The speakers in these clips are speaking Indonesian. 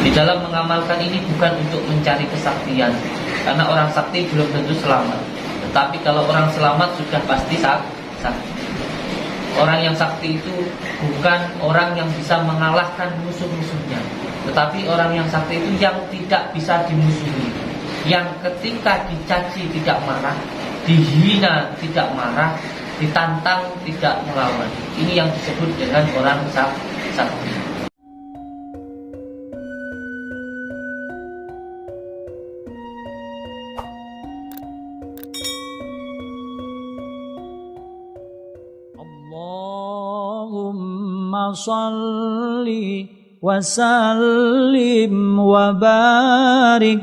Di dalam mengamalkan ini bukan untuk mencari kesaktian, karena orang sakti belum tentu selamat. Tetapi kalau orang selamat sudah pasti sakti. Orang yang sakti itu bukan orang yang bisa mengalahkan musuh-musuhnya, tetapi orang yang sakti itu yang tidak bisa dimusuhi, yang ketika dicaci tidak marah, dihina tidak marah, ditantang tidak melawan. Ini yang disebut dengan orang sakti. Allahumma salli wa sallim wa barik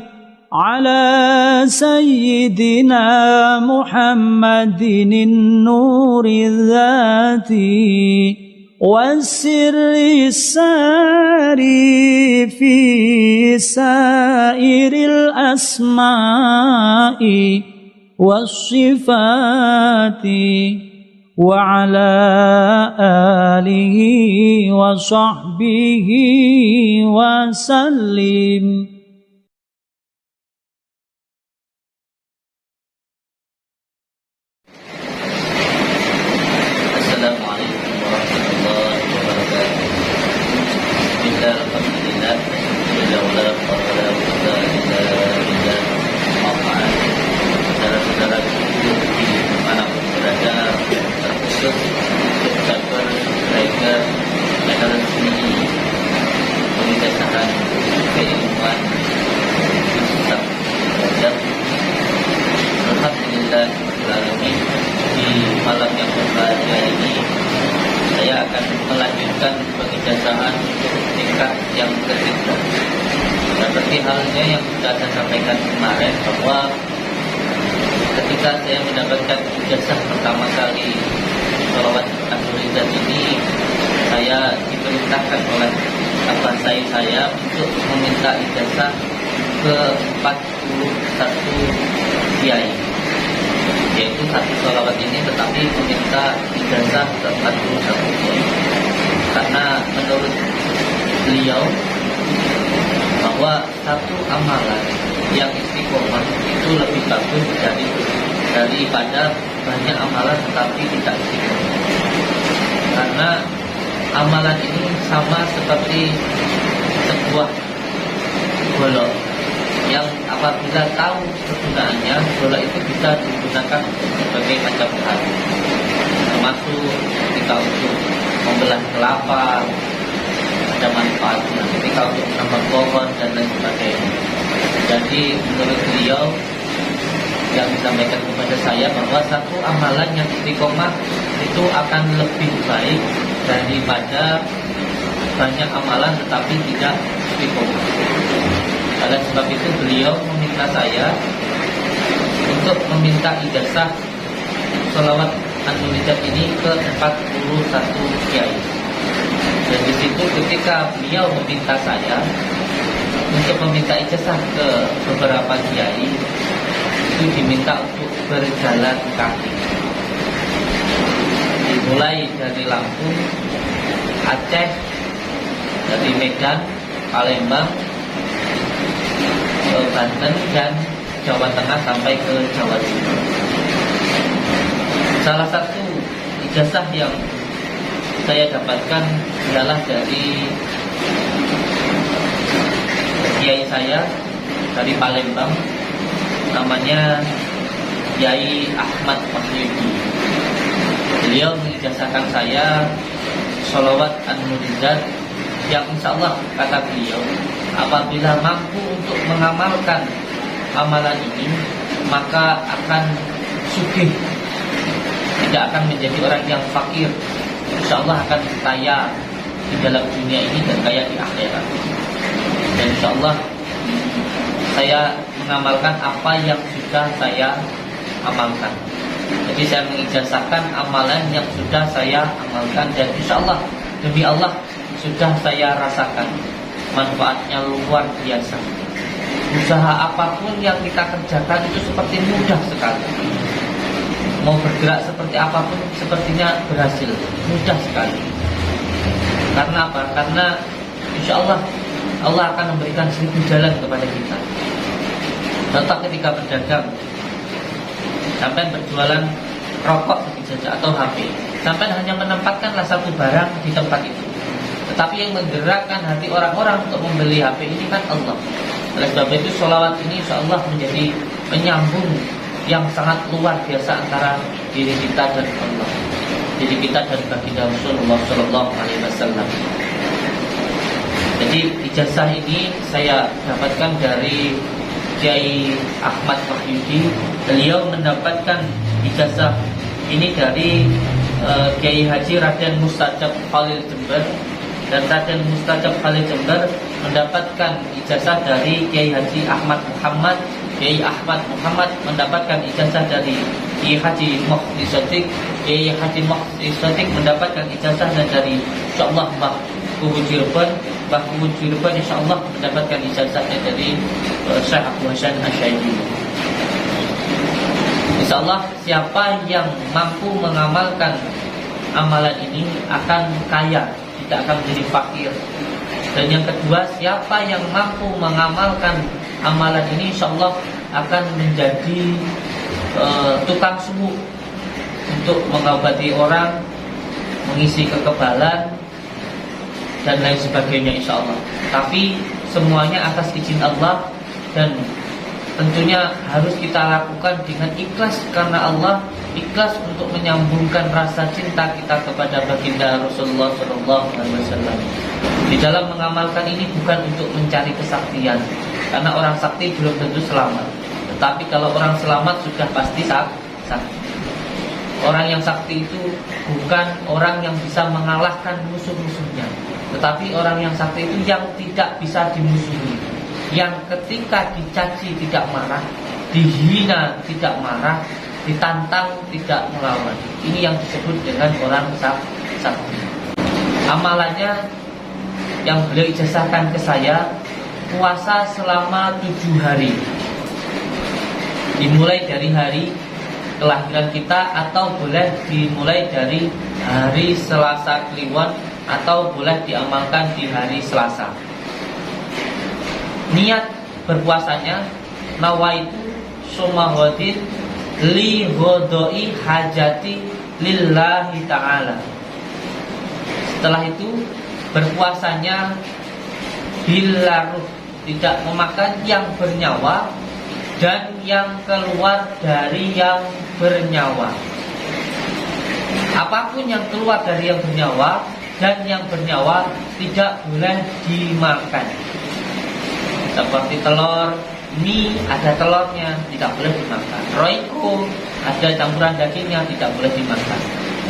ala sayyidina Muhammadin nuri dhati wasirri sari fi sairil asma'i wassifati wa ala alihi wa sahbihi wa sallim. Assalamualaikum warahmatullahi wabarakatuh. Bismillah, alhamdulillah, saudara-saudara dimanapun berada, terkhusus subscriber, liker, channel resmi Pengitasan Keilmuan Ustaz Belajar. Alhamdulillah di malam yang berbahagia ini saya akan melanjutkan pengijazaan untuk tingkat yang ketiga. Seperti halnya yang sudah saya sampaikan kemarin, bahwa ketika saya mendapatkan ijazah pertama kali sholawat An-Nurizat ini, saya diperintahkan oleh abah saya untuk meminta ijazah ke 41 kiai, yaitu satu sholawat ini tetapi meminta ijazah ke 41 kiai, karena menurut beliau bahwa satu amalan yang istiqomah itu lebih bagus daripada banyak amalan tetapi tidak istiqomah. Karena amalan ini sama seperti sebuah golok yang apabila tahu kegunaannya, golok itu bisa digunakan sebagai macam hal, termasuk ketika untuk membelah kelapa ada manfaatnya, ketika untuk menambah pohon dan lain sebagainya. Jadi menurut beliau yang disampaikan kepada saya bahwa satu amalan yang istiqomah itu akan lebih baik daripada banyak amalan tetapi tidak istiqomah. Oleh sebab itu beliau meminta saya untuk meminta ijazah sholawat An-Nurizat ini ke 41 kiai. Dan di situ ketika beliau meminta saya untuk meminta ijazah ke beberapa kiai, itu diminta untuk berjalan kaki. Dimulai dari Lampung, Aceh, dari Medan, Palembang, ke Banten dan Jawa Tengah sampai ke Jawa Timur. Salah satu ijazah yang saya dapatkan adalah dari kiai saya dari Palembang, namanya Kiai Ahmad Mahyudi. Beliau mengijazahkan saya sholawat An-Nurizat yang insya Allah, kata beliau, apabila mampu untuk mengamalkan amalan ini maka akan sugih, tidak akan menjadi orang yang fakir. Insya Allah akan kaya di dalam dunia ini dan kaya di akhirat. Dan insya Allah saya mengamalkan apa yang sudah saya amalkan. Jadi saya mengijazahkan amalan yang sudah saya amalkan, dan insya Allah demi Allah sudah saya rasakan manfaatnya luar biasa. Usaha apapun yang kita kerjakan itu seperti mudah sekali. Mau bergerak seperti apapun sepertinya berhasil, mudah sekali. Karena apa? Karena insya Allah Allah akan memberikan 1000 jalan kepada kita. Contoh ketika berdagang, sampai berjualan rokok saja atau HP, sampai hanya menempatkanlah satu barang di tempat itu. Tetapi yang menggerakkan hati orang-orang untuk membeli HP ini kan Allah. Oleh sebab itu sholawat ini insyaallah menjadi penyambung yang sangat luar biasa antara diri kita dan Allah, diri kita dan baginda Rasulullah Shallallahu Alaihi Wasallam. Jadi ijazah ini saya dapatkan dari Kiai Ahmad Wahyudi. Beliau mendapatkan ijazah ini dari Kiai Haji Raden Mustajab Khalil Jember, dan Raden Mustajab Khalil Jember mendapatkan ijazah dari Kiai Haji Ahmad Muhammad. Kiai Ahmad Muhammad mendapatkan ijazah dari Kiai Haji Muhdi Sotik. Kiai Haji Muhdi Sotik mendapatkan ijazah dari insyaallah Mbah Kuhu Cirebon. Mbah Kuhu Cirebon insyaallah mendapatkan ijazahnya dari Syekh Abu Hasan Asy'ari. Insyaallah siapa yang mampu mengamalkan amalan ini akan kaya, tidak akan menjadi fakir. Dan yang kedua, siapa yang mampu mengamalkan amalan ini insyaallah akan menjadi tukang suhu untuk mengobati orang, mengisi kekebalan dan lain sebagainya insyaallah. Tapi semuanya atas izin Allah, dan tentunya harus kita lakukan dengan ikhlas karena Allah, ikhlas untuk menyambungkan rasa cinta kita kepada baginda Rasulullah Shallallahu Alaihi Wasallam. Di dalam mengamalkan ini bukan untuk mencari kesaktian, karena orang sakti belum tentu selamat. Tetapi kalau orang selamat sudah pasti sakti. Orang yang sakti itu bukan orang yang bisa mengalahkan musuh-musuhnya, tetapi orang yang sakti itu yang tidak bisa dimusuhi, yang ketika dicaci tidak marah, dihina tidak marah, ditantang tidak melawan. Ini yang disebut dengan orang sakti. Amalannya yang beliau ijazahkan ke saya, puasa selama 7 hari, dimulai dari hari kelahiran kita, atau boleh dimulai dari hari Selasa Kliwon, atau boleh diamalkan di hari Selasa. Niat berpuasanya, nawaitu sumahodin li ghodoi hajati lillahi ta'ala. Setelah itu berpuasanya bilaruh, tidak memakan yang bernyawa dan yang keluar dari yang bernyawa. Apapun yang keluar dari yang bernyawa dan yang bernyawa tidak boleh dimakan. Seperti telur, mie ada telurnya, tidak boleh dimakan. Roiko ada campuran dagingnya, tidak boleh dimakan.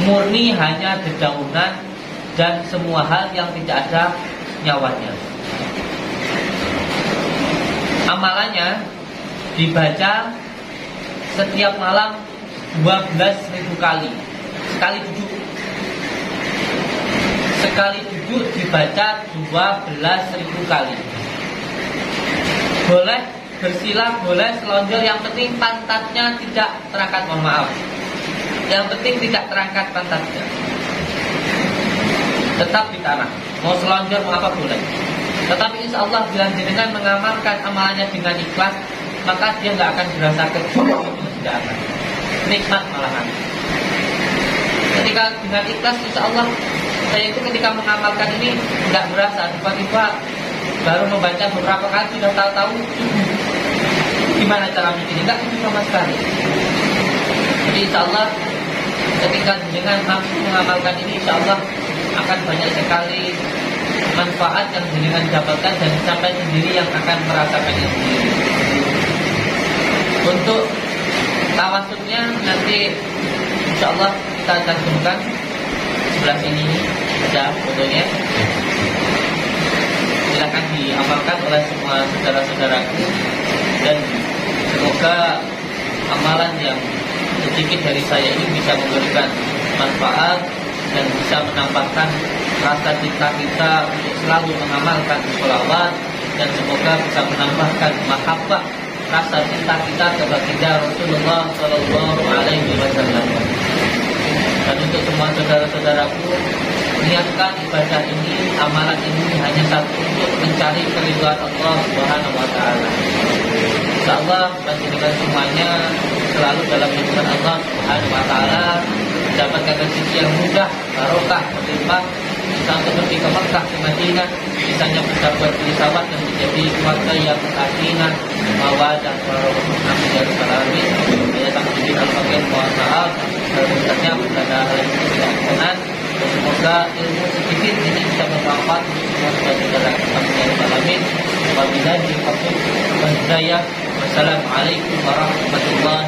Murni hanya dedaunan dan semua hal yang tidak ada nyawanya. Amalannya dibaca setiap malam 12.000 kali. Sekali duduk dibaca 12.000 kali. Boleh bersila, boleh selonjor, yang penting pantatnya tidak terangkat. Mohon maaf, yang penting tidak terangkat pantatnya, tetap di tanah. Mau selonjor mau apa boleh. Tetapi insya Allah bila jenengan mengamalkan amalannya dengan ikhlas, maka dia nggak akan berasa kecut, tidak akan nikmat malahan. Ketika dengan ikhlas, insya Allah saya itu ketika mengamalkan ini nggak berasa, tiba-tiba baru membaca beberapa kali sudah tahu gimana cara bikin, nggak itu sama sekali. Jadi insya Allah ketika jenengan mampu mengamalkan ini, insya Allah akan banyak sekali manfaat yang jenengan dapatkan, dan sampai sendiri yang akan merasakannya sendiri. Untuk tawasulnya nanti insya Allah kita cantumkan sebelah sini, ada fotonya. Silakan diamalkan oleh semua saudara-saudaraku, dan semoga amalan yang sedikit dari saya ini bisa memberikan manfaat dan bisa menambahkan rasa cinta kita untuk selalu mengamalkan sholawat, dan semoga bisa menambahkan mahabbah, rasa cinta kita kepada Rasulullah Shallallahu Alaihi Wasallam. Dan untuk semua saudara-saudaraku, niatkan ibadah ini, amalan ini hanya satu, untuk mencari keridhaan Allah Subhanahu wa taala. Insyaallah panjenengan semuanya selalu dalam lindungan Allah Subhanahu wa taala, mendapatkan rezeki yang mudah, barokah, berlimpah, bisa untuk pergi ke Mekah, ke Madinah, bisanya berdakwah di pesawat dan menjadi keluarga yang sakinah, mawaddah, warahmah dari salamin. Saya tak sedikit al-fakir, mohon maaf terusnya pada hal yang tidak berkenan. Semoga ilmu sedikit ini bisa bermanfaat untuk semua saudara kami dari salamin. Wabillahi taufiq wal hidayah. Wassalamualaikum warahmatullahi